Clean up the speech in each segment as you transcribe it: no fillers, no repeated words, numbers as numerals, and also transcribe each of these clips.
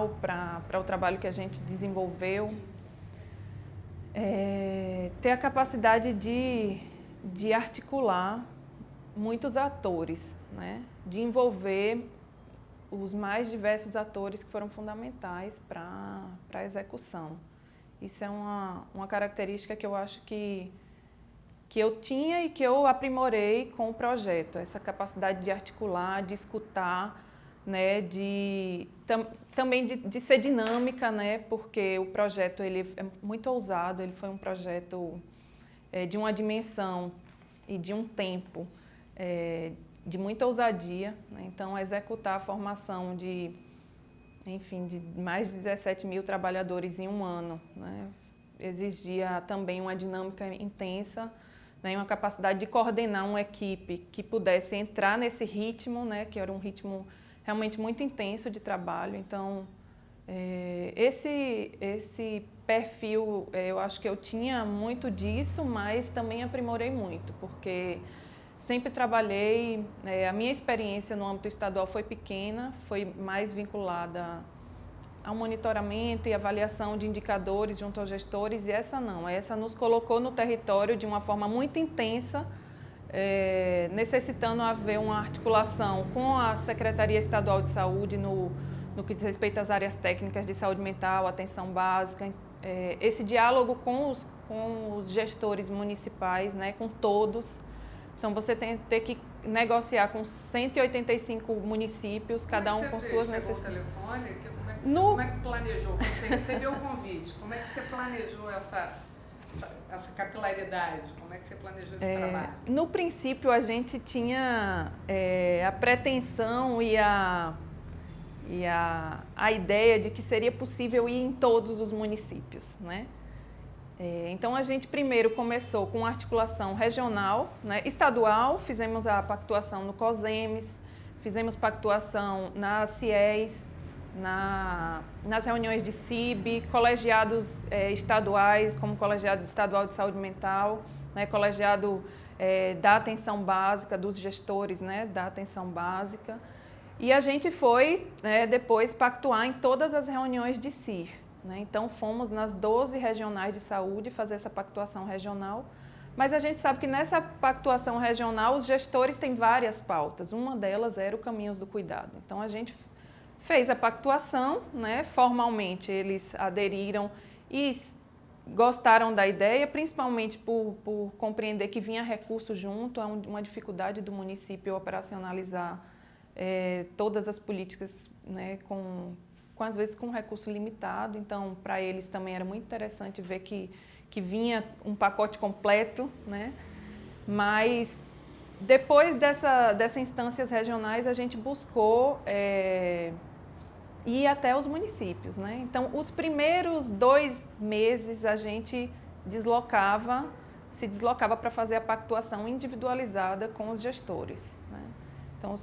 fundamental para o trabalho que a gente desenvolveu. Ter a capacidade de articular muitos atores, né? De envolver os mais diversos atores que foram fundamentais para a execução. Isso é uma característica que eu acho que eu tinha e que eu aprimorei com o projeto, essa capacidade de articular, de escutar, né, também de ser dinâmica, né, porque o projeto ele é muito ousado, ele foi um projeto de uma dimensão e de um tempo de muita ousadia, né, então executar a formação de mais de 17 mil trabalhadores em um ano, né, exigia também uma dinâmica intensa, né, uma capacidade de coordenar uma equipe que pudesse entrar nesse ritmo, né, que era um ritmo realmente muito intenso de trabalho. Então, esse perfil, eu acho que eu tinha muito disso, mas também aprimorei muito, porque sempre trabalhei, a minha experiência no âmbito estadual foi pequena, foi mais vinculada ao monitoramento e avaliação de indicadores junto aos gestores, e essa não, essa nos colocou no território de uma forma muito intensa, necessitando haver uma articulação com a Secretaria Estadual de Saúde no que diz respeito às áreas técnicas de saúde mental, atenção básica, esse diálogo com os gestores municipais, né, com todos. Então você ter que negociar com 185 municípios, cada um com suas necessidades. Como é que planejou? Quando você recebeu o convite, como é que você planejou essa capilaridade? Como é que você planejou esse trabalho? No princípio, a gente tinha a pretensão e a ideia de que seria possível ir em todos os municípios, né? Então, a gente primeiro começou com articulação regional, né, estadual, fizemos a pactuação no COSEMES, fizemos pactuação nas CIES, nas reuniões de CIB, colegiados estaduais, como o Colegiado Estadual de Saúde Mental, né, colegiado da atenção básica, dos gestores, né, da atenção básica. E a gente foi depois pactuar em todas as reuniões de CIR. Né? Então fomos nas 12 regionais de saúde fazer essa pactuação regional. Mas a gente sabe que nessa pactuação regional os gestores têm várias pautas. Uma delas era o Caminhos do Cuidado. Então a gente fez a pactuação, né? Formalmente eles aderiram e gostaram da ideia, principalmente por compreender que vinha recurso junto, é uma dificuldade do município operacionalizar todas as políticas, né, às vezes com recurso limitado. Então para eles também era muito interessante ver que vinha um pacote completo, né? Mas depois dessas instâncias regionais a gente buscou ir até os municípios, né? Então, os primeiros 2 meses a gente se deslocava para fazer a pactuação individualizada com os gestores, né? Então,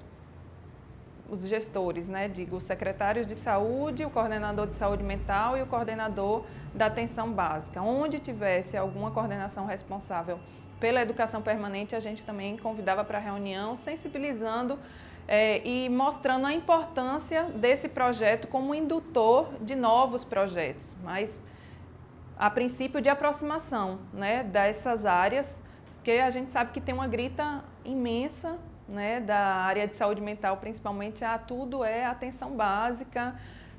os gestores, né? Digo, os secretários de saúde, o coordenador de saúde mental e o coordenador da atenção básica. Onde tivesse alguma coordenação responsável pela educação permanente, a gente também convidava para a reunião, sensibilizando e mostrando a importância desse projeto como indutor de novos projetos, mas a princípio de aproximação, né, dessas áreas, porque a gente sabe que tem uma grita imensa, né, da área de saúde mental, principalmente, tudo é atenção básica.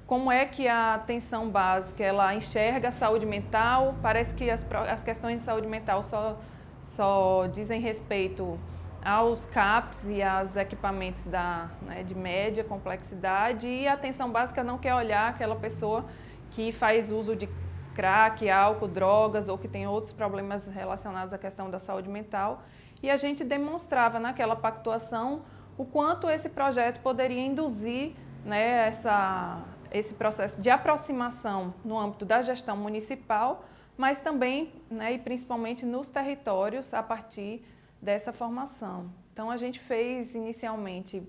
Como é que a atenção básica ela enxerga a saúde mental? Parece que as questões de saúde mental só dizem respeito aos CAPs e aos equipamentos de média complexidade, e a atenção básica não quer olhar aquela pessoa que faz uso de crack, álcool, drogas ou que tem outros problemas relacionados à questão da saúde mental. E a gente demonstrava naquela pactuação o quanto esse projeto poderia induzir, né, esse processo de aproximação no âmbito da gestão municipal, mas também, né, e principalmente nos territórios a partir dessa formação. Então a gente fez inicialmente,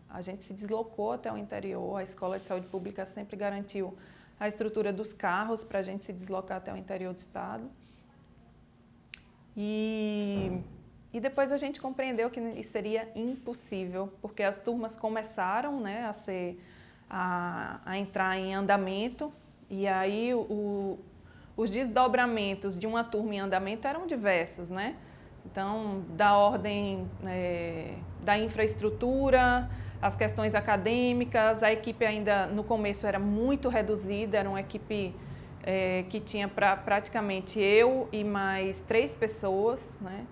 a gente se deslocou até o interior, a Escola de Saúde Pública sempre garantiu a estrutura dos carros para a gente se deslocar até o interior do estado. E depois a gente compreendeu que isso seria impossível, porque as turmas começaram, né, a entrar em andamento, e aí os desdobramentos de uma turma em andamento eram diversos, né? Então, da ordem da infraestrutura, as questões acadêmicas, a equipe ainda no começo era muito reduzida, era uma equipe que tinha praticamente eu e mais 3 pessoas, né?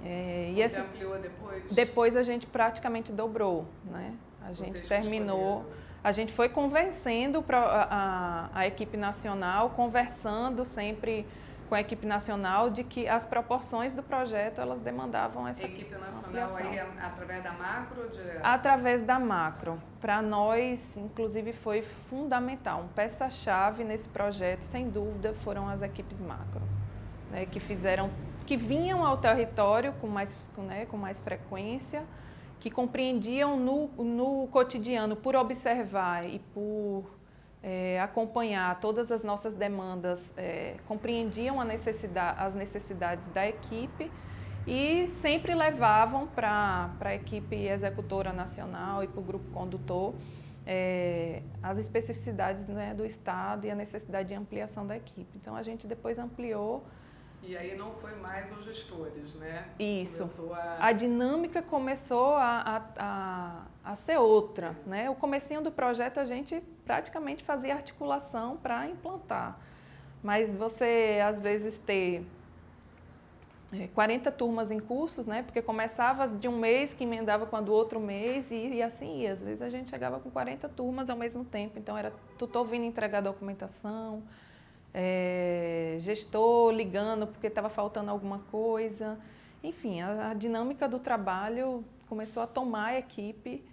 Você ampliou depois? Depois a gente praticamente dobrou, né? A gente terminou, a gente foi convencendo a equipe nacional, conversando sempre com a equipe nacional de que as proporções do projeto elas demandavam essa equipe nacional aí através da macro ou direto? Através da macro. Para nós, inclusive, foi fundamental. Uma peça-chave nesse projeto, sem dúvida, foram as equipes macro, né, que vinham ao território com mais frequência, que compreendiam no cotidiano, por observar e por acompanhar todas as nossas demandas, compreendiam as necessidades da equipe e sempre levavam para a equipe executora nacional e para o grupo condutor as especificidades, né, do Estado e a necessidade de ampliação da equipe. Então, a gente depois ampliou. E aí não foi mais os gestores, né? Isso. A dinâmica começou a ser outra, né? O comecinho do projeto a gente praticamente fazia articulação para implantar. Mas você, às vezes, ter 40 turmas em cursos, né? Porque começava de um mês que emendava com a do outro mês e assim ia. Às vezes a gente chegava com 40 turmas ao mesmo tempo. Então era tutor vindo entregar documentação, gestor ligando porque estava faltando alguma coisa. Enfim, a dinâmica do trabalho começou a tomar a equipe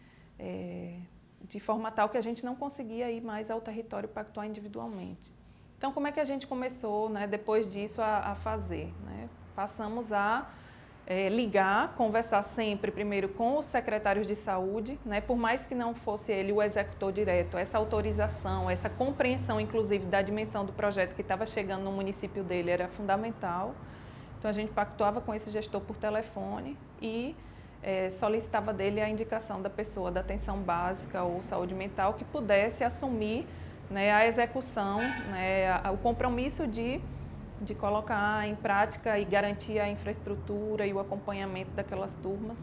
de forma tal que a gente não conseguia ir mais ao território pactuar individualmente. Então, como é que a gente começou, né, depois disso a fazer, né? Passamos a ligar, conversar sempre primeiro com os secretários de saúde, né? Por mais que não fosse ele o executor direto, essa autorização, essa compreensão, inclusive, da dimensão do projeto que estava chegando no município dele era fundamental. Então, a gente pactuava com esse gestor por telefone e solicitava dele a indicação da pessoa da atenção básica ou saúde mental que pudesse assumir, né, a execução, né, o compromisso de colocar em prática e garantir a infraestrutura e o acompanhamento daquelas turmas,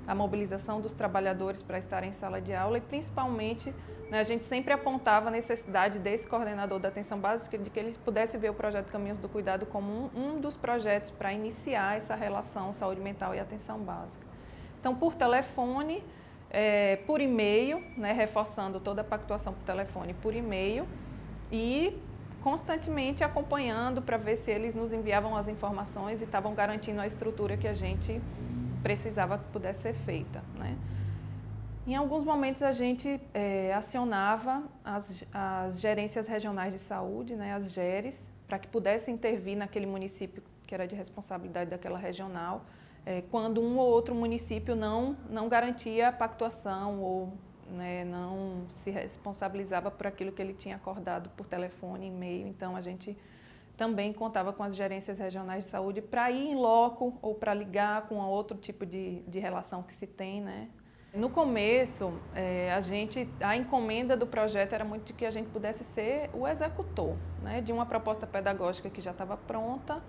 a mobilização dos trabalhadores para estarem em sala de aula e, principalmente, né, a gente sempre apontava a necessidade desse coordenador da atenção básica de que ele pudesse ver o projeto Caminhos do Cuidado como um dos projetos para iniciar essa relação saúde mental e atenção básica. Então, por telefone, por e-mail, né, reforçando toda a pactuação por telefone, por e-mail e constantemente acompanhando para ver se eles nos enviavam as informações e estavam garantindo a estrutura que a gente precisava que pudesse ser feita, né? Em alguns momentos a gente acionava as gerências regionais de saúde, né, as GERES, para que pudesse intervir naquele município que era de responsabilidade daquela regional, quando um ou outro município não garantia a pactuação ou, né, não se responsabilizava por aquilo que ele tinha acordado por telefone, e-mail. Então, a gente também contava com as gerências regionais de saúde para ir em loco ou para ligar com outro tipo de relação que se tem, né? No começo, a encomenda do projeto era muito de que a gente pudesse ser o executor, né, de uma proposta pedagógica que já estava pronta,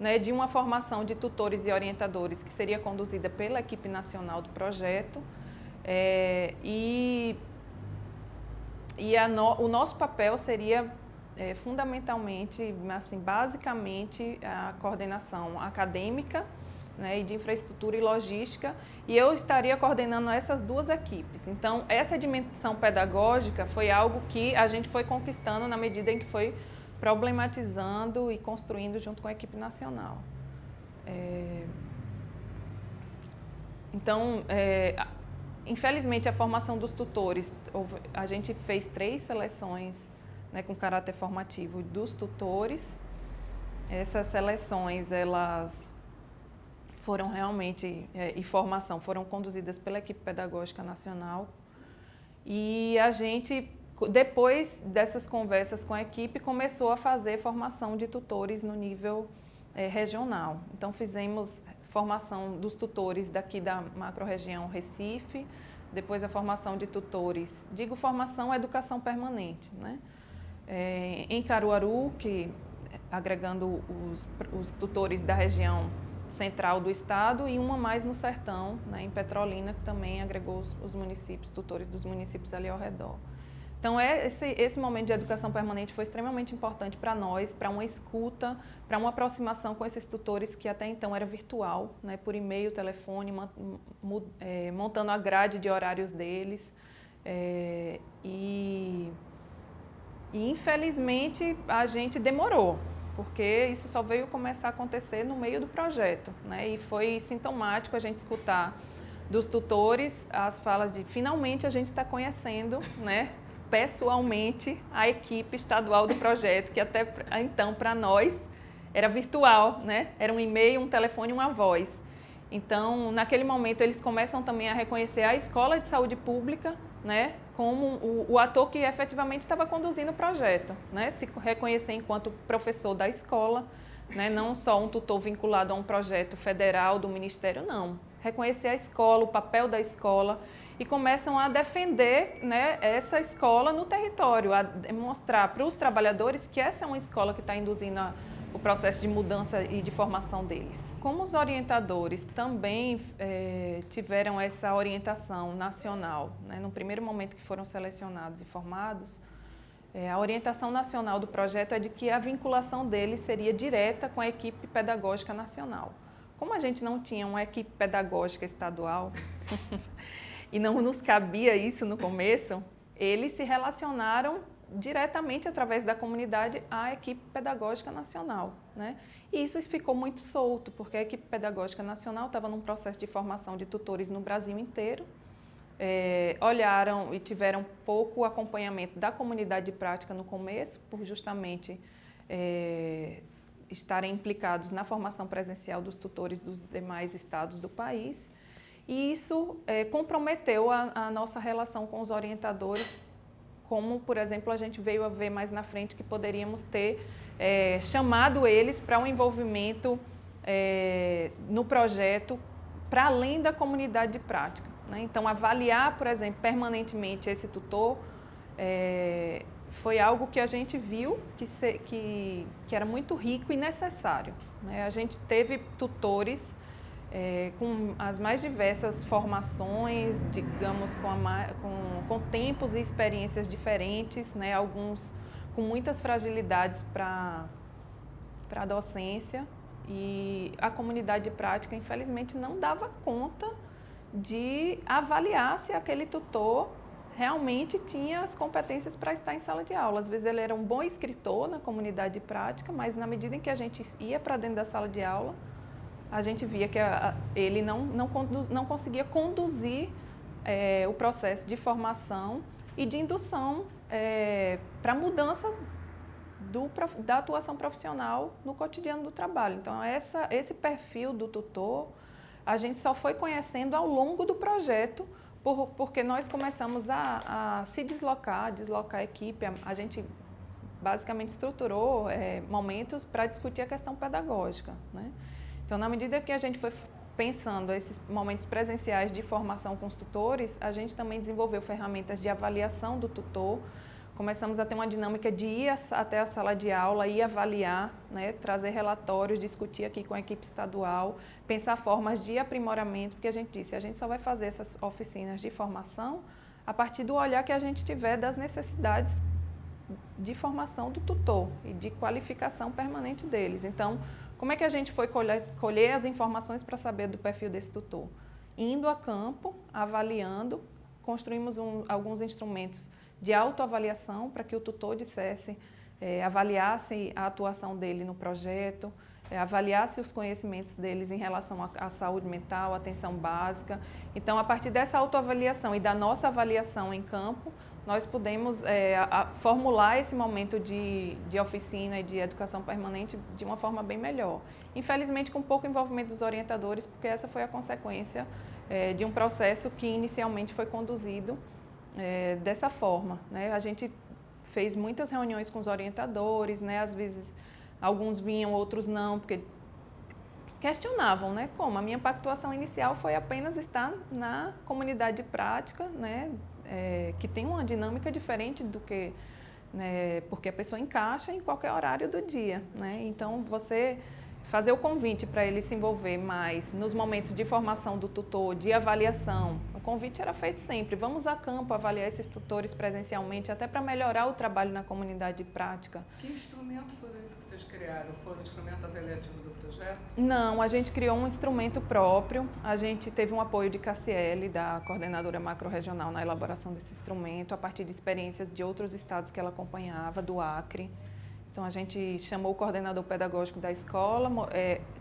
né, de uma formação de tutores e orientadores que seria conduzida pela equipe nacional do projeto. O nosso papel seria fundamentalmente, assim, basicamente, a coordenação acadêmica, né, e de infraestrutura e logística, e eu estaria coordenando essas duas equipes. Então, essa dimensão pedagógica foi algo que a gente foi conquistando na medida em que foi problematizando e construindo junto com a equipe nacional. Então, infelizmente, a formação dos tutores, a gente fez 3 seleções, né, com caráter formativo dos tutores. Essas seleções, elas foram realmente, foram conduzidas pela equipe pedagógica nacional. E a gente, depois dessas conversas com a equipe, começou a fazer formação de tutores no nível regional. Então, fizemos formação dos tutores daqui da macro-região Recife, depois a formação de tutores. Digo formação, educação permanente, né? Em Caruaru, que agregando os tutores da região central do estado, e uma mais no sertão, né, em Petrolina, que também agregou os municípios, tutores dos municípios ali ao redor. Então, esse momento de educação permanente foi extremamente importante para nós, para uma escuta, para uma aproximação com esses tutores que até então era virtual, né, por e-mail, telefone, montando a grade de horários deles. E infelizmente a gente demorou, porque isso só veio começar a acontecer no meio do projeto, né? E foi sintomático a gente escutar dos tutores as falas de finalmente a gente está conhecendo, né, pessoalmente a equipe estadual do projeto, que até então para nós era virtual, né? Era um e-mail, um telefone, uma voz. Então, naquele momento, eles começam também a reconhecer a Escola de Saúde Pública, né, como o ator que efetivamente estava conduzindo o projeto, né? Se reconhecer enquanto professor da escola, né? Não só um tutor vinculado a um projeto federal do Ministério, não. Reconhecer a escola, o papel da escola, e começam a defender, né, essa escola no território, a mostrar para os trabalhadores que essa é uma escola que está induzindo o processo de mudança e de formação deles. Como os orientadores também tiveram essa orientação nacional, né, no primeiro momento que foram selecionados e formados, a orientação nacional do projeto é de que a vinculação deles seria direta com a equipe pedagógica nacional. Como a gente não tinha uma equipe pedagógica estadual e não nos cabia isso no começo, eles se relacionaram diretamente através da comunidade à equipe pedagógica nacional, né? E isso ficou muito solto, porque a equipe pedagógica nacional estava num processo de formação de tutores no Brasil inteiro, olharam e tiveram pouco acompanhamento da comunidade de prática no começo, por justamente estarem implicados na formação presencial dos tutores dos demais estados do país, e isso comprometeu a nossa relação com os orientadores, como, por exemplo, a gente veio a ver mais na frente que poderíamos ter chamado eles para um envolvimento no projeto para além da comunidade de prática, né? Então, avaliar, por exemplo, permanentemente esse tutor foi algo que a gente viu que era muito rico e necessário, né? A gente teve tutores com as mais diversas formações, digamos, com tempos e experiências diferentes, né? Alguns com muitas fragilidades para a docência, e a comunidade de prática, infelizmente, não dava conta de avaliar se aquele tutor realmente tinha as competências para estar em sala de aula. Às vezes ele era um bom escritor na comunidade de prática, mas na medida em que a gente ia para dentro da sala de aula, a gente via que ele não conseguia conduzir o processo de formação e de indução para a mudança da atuação profissional no cotidiano do trabalho. Então, esse perfil do tutor, a gente só foi conhecendo ao longo do projeto, porque nós começamos a se deslocar a equipe. A gente basicamente estruturou momentos para discutir a questão pedagógica, né? Então, na medida que a gente foi pensando esses momentos presenciais de formação com os tutores, a gente também desenvolveu ferramentas de avaliação do tutor. Começamos a ter uma dinâmica de ir até a sala de aula e avaliar, né, trazer relatórios, discutir aqui com a equipe estadual, pensar formas de aprimoramento, porque a gente disse, a gente só vai fazer essas oficinas de formação a partir do olhar que a gente tiver das necessidades de formação do tutor e de qualificação permanente deles. Então, como é que a gente foi colher as informações para saber do perfil desse tutor? Indo a campo, avaliando, construímos alguns instrumentos de autoavaliação para que o tutor dissesse, avaliasse a atuação dele no projeto, avaliasse os conhecimentos deles em relação à saúde mental, atenção básica. Então, a partir dessa autoavaliação e da nossa avaliação em campo, nós pudemos formular esse momento de oficina e de educação permanente de uma forma bem melhor. Infelizmente, com pouco envolvimento dos orientadores, porque essa foi a consequência de um processo que inicialmente foi conduzido dessa forma, né? A gente fez muitas reuniões com os orientadores, né? Às vezes alguns vinham, outros não, porque questionavam, né? Como? A minha pactuação inicial foi apenas estar na comunidade de prática, né? Que tem uma dinâmica diferente do que... Né? Porque a pessoa encaixa em qualquer horário do dia, né? Então, você fazer o convite para ele se envolver mais nos momentos de formação do tutor, de avaliação. O convite era feito sempre. Vamos a campo avaliar esses tutores presencialmente, até para melhorar o trabalho na comunidade de prática. Que instrumento foram esses que vocês criaram? Foi o instrumento avaliativo do projeto? Não, a gente criou um instrumento próprio. A gente teve um apoio de Cassiele, da coordenadora macro-regional, na elaboração desse instrumento, a partir de experiências de outros estados que ela acompanhava, do Acre. Então, a gente chamou o coordenador pedagógico da escola,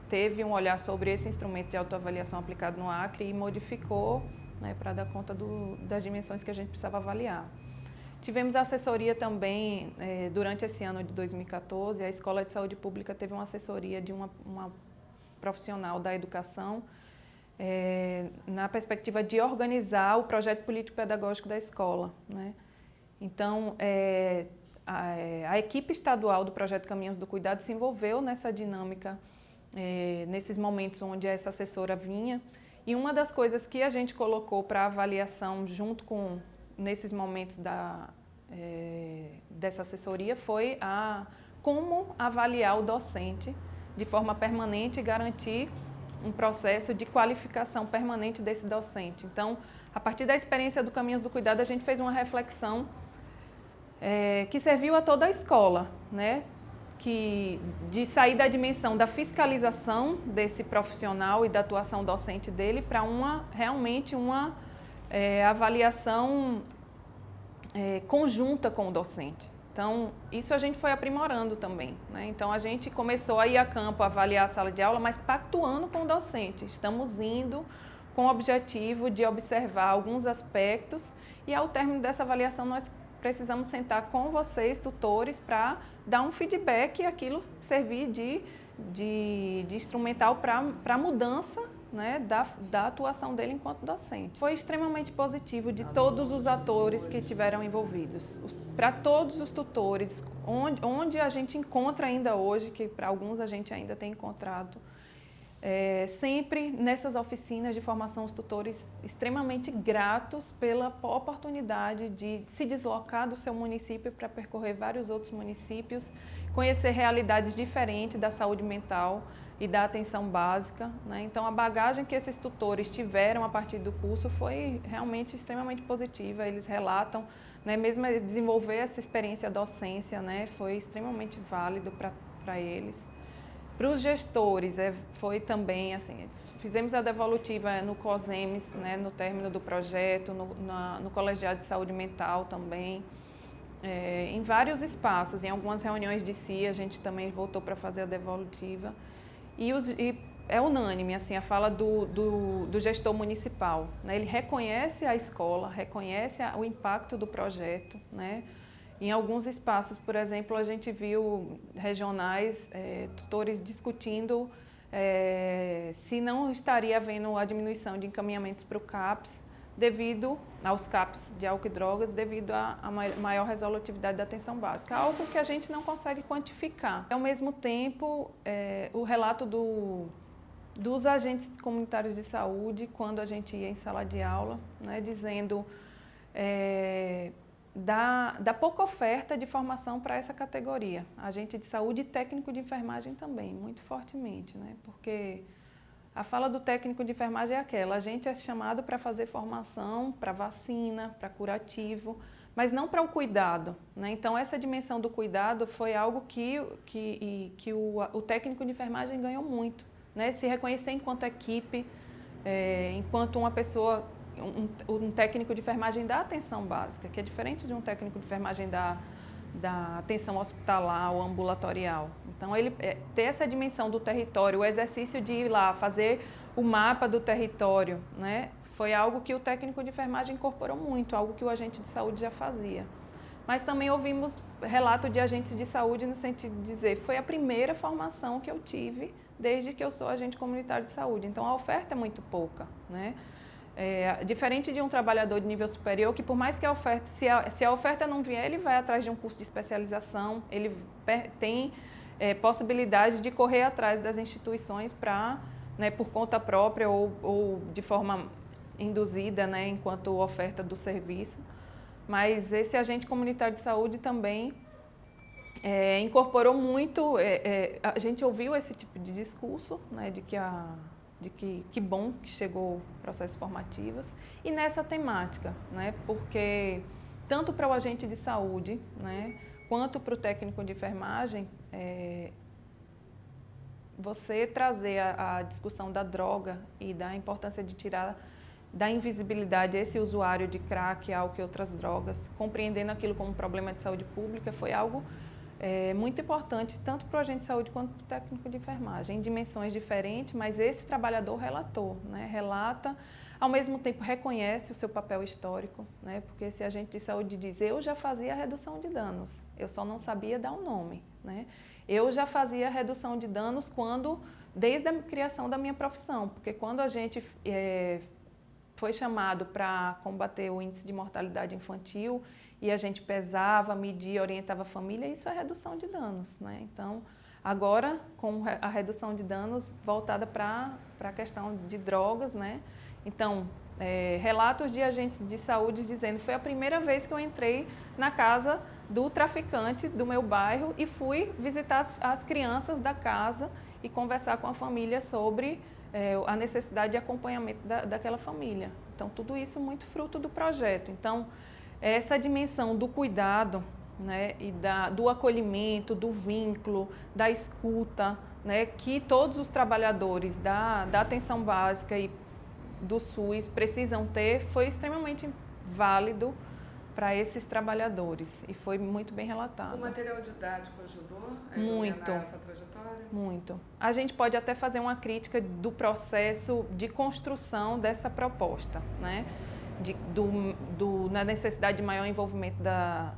teve um olhar sobre esse instrumento de autoavaliação aplicado no Acre e modificou, né, para dar conta das dimensões que a gente precisava avaliar. Tivemos assessoria também, durante esse ano de 2014, a Escola de Saúde Pública teve uma assessoria de uma profissional da educação, na perspectiva de organizar o projeto político-pedagógico da escola, né? Então, a equipe estadual do projeto Caminhos do Cuidado se envolveu nessa dinâmica, nesses momentos onde essa assessora vinha. E uma das coisas que a gente colocou para avaliação junto com, nesses momentos dessa assessoria, foi como avaliar o docente de forma permanente e garantir um processo de qualificação permanente desse docente. Então, a partir da experiência do Caminhos do Cuidado, a gente fez uma reflexão que serviu a toda a escola, né? De sair da dimensão da fiscalização desse profissional e da atuação docente dele para realmente uma avaliação conjunta com o docente. Então, isso a gente foi aprimorando também, né? Então, a gente começou a ir a campo, a avaliar a sala de aula, mas pactuando com o docente. Estamos indo com o objetivo de observar alguns aspectos e, ao término dessa avaliação, nós precisamos sentar com vocês, tutores, para dar um feedback e aquilo servir de instrumental para a mudança, né, da atuação dele enquanto docente. Foi extremamente positivo de todos os atores que tiveram envolvidos, para todos os tutores, onde a gente encontra ainda hoje, que para alguns a gente ainda tem encontrado, sempre nessas oficinas de formação, os tutores extremamente gratos pela oportunidade de se deslocar do seu município para percorrer vários outros municípios, conhecer realidades diferentes da saúde mental e da atenção básica, né? Então, a bagagem que esses tutores tiveram a partir do curso foi realmente extremamente positiva. Eles relatam, né, mesmo desenvolver essa experiência docência, né, foi extremamente válido para eles. Para os gestores, foi também, assim, fizemos a devolutiva no COSEMES, né, no término do projeto, no Colegiado de Saúde Mental também, em vários espaços, em algumas reuniões de si, a gente também voltou para fazer a devolutiva. E é unânime, assim, a fala do gestor municipal, né? Ele reconhece a escola, reconhece o impacto do projeto, né? Em alguns espaços, por exemplo, a gente viu regionais, tutores discutindo se não estaria havendo a diminuição de encaminhamentos para o CAPS, devido aos CAPS de álcool e drogas, devido à maior resolutividade da atenção básica, algo que a gente não consegue quantificar. Ao mesmo tempo, o relato dos agentes comunitários de saúde, quando a gente ia em sala de aula, né, dizendo da pouca oferta de formação para essa categoria. Agente de saúde e técnico de enfermagem também, muito fortemente, né? Porque a fala do técnico de enfermagem é aquela: a gente é chamado para fazer formação para vacina, para curativo, mas não para o cuidado, né? Então, essa dimensão do cuidado foi algo que o técnico de enfermagem ganhou muito, né? Se reconhecer enquanto equipe, enquanto uma pessoa, um técnico de enfermagem da atenção básica, que é diferente de um técnico de enfermagem da atenção hospitalar ou ambulatorial. Então, ele ter essa dimensão do território, o exercício de ir lá fazer o mapa do território, né, foi algo que o técnico de enfermagem incorporou muito, algo que o agente de saúde já fazia. Mas também ouvimos relato de agentes de saúde no sentido de dizer: foi a primeira formação que eu tive desde que eu sou agente comunitário de saúde. Então, a oferta é muito pouca, né? Diferente de um trabalhador de nível superior, que por mais que a oferta, se a oferta não vier, ele vai atrás de um curso de especialização, ele tem possibilidade de correr atrás das instituições para, né, por conta própria ou de forma induzida, né, enquanto oferta do serviço. Mas esse agente comunitário de saúde também incorporou muito, a gente ouviu esse tipo de discurso, né, de que bom que chegou processos formativos, e nessa temática, né, porque tanto para o agente de saúde, né, quanto para o técnico de enfermagem, você trazer a discussão da droga e da importância de tirar da invisibilidade esse usuário de crack, álcool e outras drogas, compreendendo aquilo como um problema de saúde pública, foi algo muito importante, tanto para o agente de saúde quanto para o técnico de enfermagem, em dimensões diferentes, mas esse trabalhador relatou, né? Relata, ao mesmo tempo reconhece o seu papel histórico, né? Porque esse agente de saúde diz, eu já fazia a redução de danos, eu só não sabia dar um nome, né? Eu já fazia a redução de danos desde a criação da minha profissão, porque quando a gente foi chamado para combater o índice de mortalidade infantil e a gente pesava, media, orientava a família, isso é redução de danos, né? Então, agora, com a redução de danos voltada para a questão de drogas, né? Então, relatos de agentes de saúde dizendo, foi a primeira vez que eu entrei na casa do traficante do meu bairro e fui visitar as crianças da casa e conversar com a família sobre a necessidade de acompanhamento daquela família. Então, tudo isso muito fruto do projeto. Então, essa dimensão do cuidado, né, e do acolhimento, do vínculo, da escuta, né, que todos os trabalhadores da atenção básica e do SUS precisam ter, foi extremamente válido para esses trabalhadores e foi muito bem relatado. O material didático ajudou a muito, iluminar essa trajetória? Muito. A gente pode até fazer uma crítica do processo de construção dessa proposta, né? Na necessidade de maior envolvimento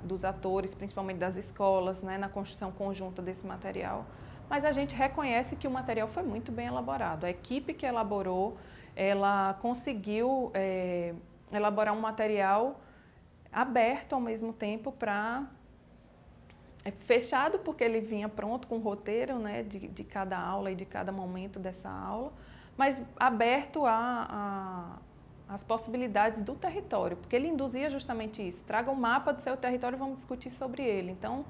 dos atores, principalmente das escolas, né? Na construção conjunta desse material. Mas a gente reconhece que o material foi muito bem elaborado. A equipe que elaborou, ela conseguiu elaborar um material aberto ao mesmo tempo fechado, porque ele vinha pronto com o roteiro, né, de cada aula e de cada momento dessa aula, mas aberto às possibilidades do território, porque ele induzia justamente isso. Traga um mapa do seu território e vamos discutir sobre ele. Então,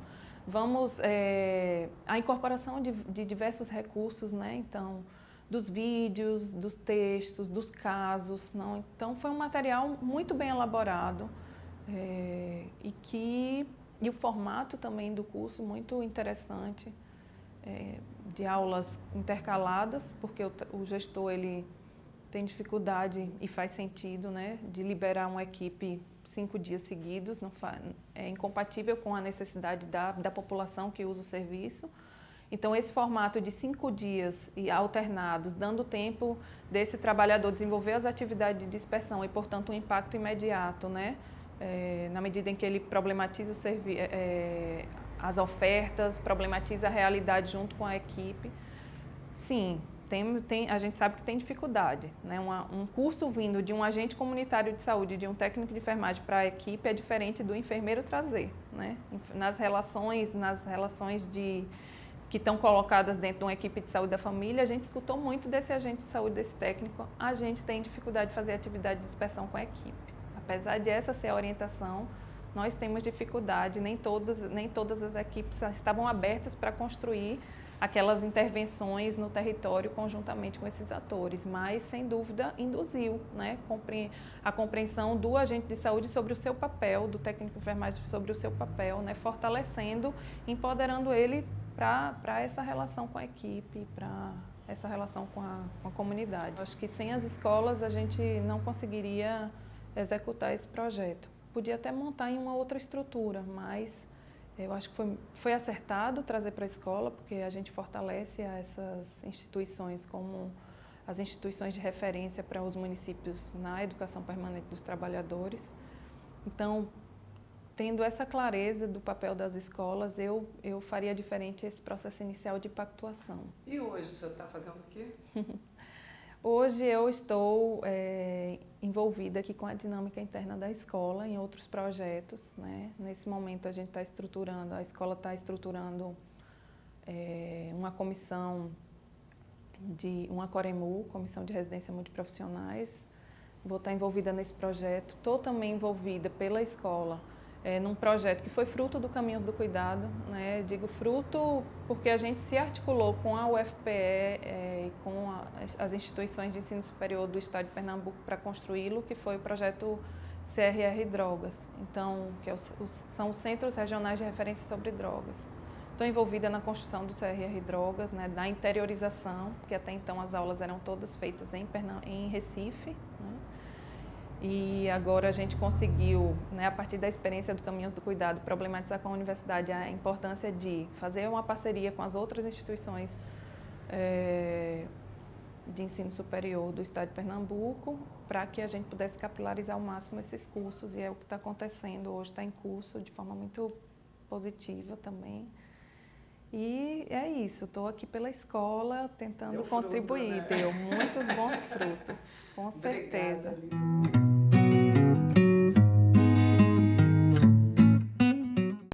a incorporação de diversos recursos, né, então, dos vídeos, dos textos, dos casos. Não? Então, foi um material muito bem elaborado, e o formato também do curso muito interessante, de aulas intercaladas, porque o gestor ele tem dificuldade, e faz sentido, né, de liberar uma equipe 5 dias seguidos, é incompatível com a necessidade da população que usa o serviço. Então, esse formato de 5 dias e alternados, dando tempo desse trabalhador desenvolver as atividades de dispersão e, portanto, um impacto imediato, né? Na medida em que ele problematiza as ofertas, problematiza a realidade junto com a equipe. Sim, a gente sabe que tem dificuldade, né? Um curso vindo de um agente comunitário de saúde, de um técnico de enfermagem para a equipe é diferente do enfermeiro trazer, né? Nas relações que estão colocadas dentro de uma equipe de saúde da família, a gente escutou muito desse agente de saúde, desse técnico. A gente tem dificuldade de fazer atividade de dispersão com a equipe. Apesar de essa ser a orientação, nós temos dificuldade, nem todas as equipes estavam abertas para construir aquelas intervenções no território conjuntamente com esses atores, mas, sem dúvida, induziu, né, a compreensão do agente de saúde sobre o seu papel, do técnico de enfermagem sobre o seu papel, né, fortalecendo, empoderando ele para essa relação com a equipe, para essa relação com a comunidade. Acho que sem as escolas a gente não conseguiria executar esse projeto. Podia até montar em uma outra estrutura, mas eu acho que foi acertado trazer para a escola, porque a gente fortalece essas instituições como as instituições de referência para os municípios na educação permanente dos trabalhadores. Então, tendo essa clareza do papel das escolas, eu faria diferente esse processo inicial de pactuação. E hoje você está fazendo o quê? Hoje eu estou envolvida aqui com a dinâmica interna da escola, em outros projetos, né? Nesse momento a gente está estruturando, a escola está estruturando uma comissão uma Coremu, Comissão de Residência Multiprofissionais. Vou estar envolvida nesse projeto. Estou também envolvida pela escola num projeto que foi fruto do Caminhos do Cuidado, né? Digo fruto porque a gente se articulou com a UFPE e com as instituições de ensino superior do estado de Pernambuco para construí-lo, que foi o projeto CRR Drogas, então, são os Centros Regionais de Referência sobre Drogas. Estou envolvida na construção do CRR Drogas, né, da interiorização, porque até então as aulas eram todas feitas em Recife, né? E agora a gente conseguiu, né, a partir da experiência do Caminhos do Cuidado, problematizar com a universidade a importância de fazer uma parceria com as outras instituições de ensino superior do estado de Pernambuco, para que a gente pudesse capilarizar ao máximo esses cursos, e é o que está acontecendo hoje, está em curso de forma muito positiva também. E é isso, estou aqui pela escola tentando contribuir, né? Deu muitos bons frutos, com certeza. Obrigada, Lívia.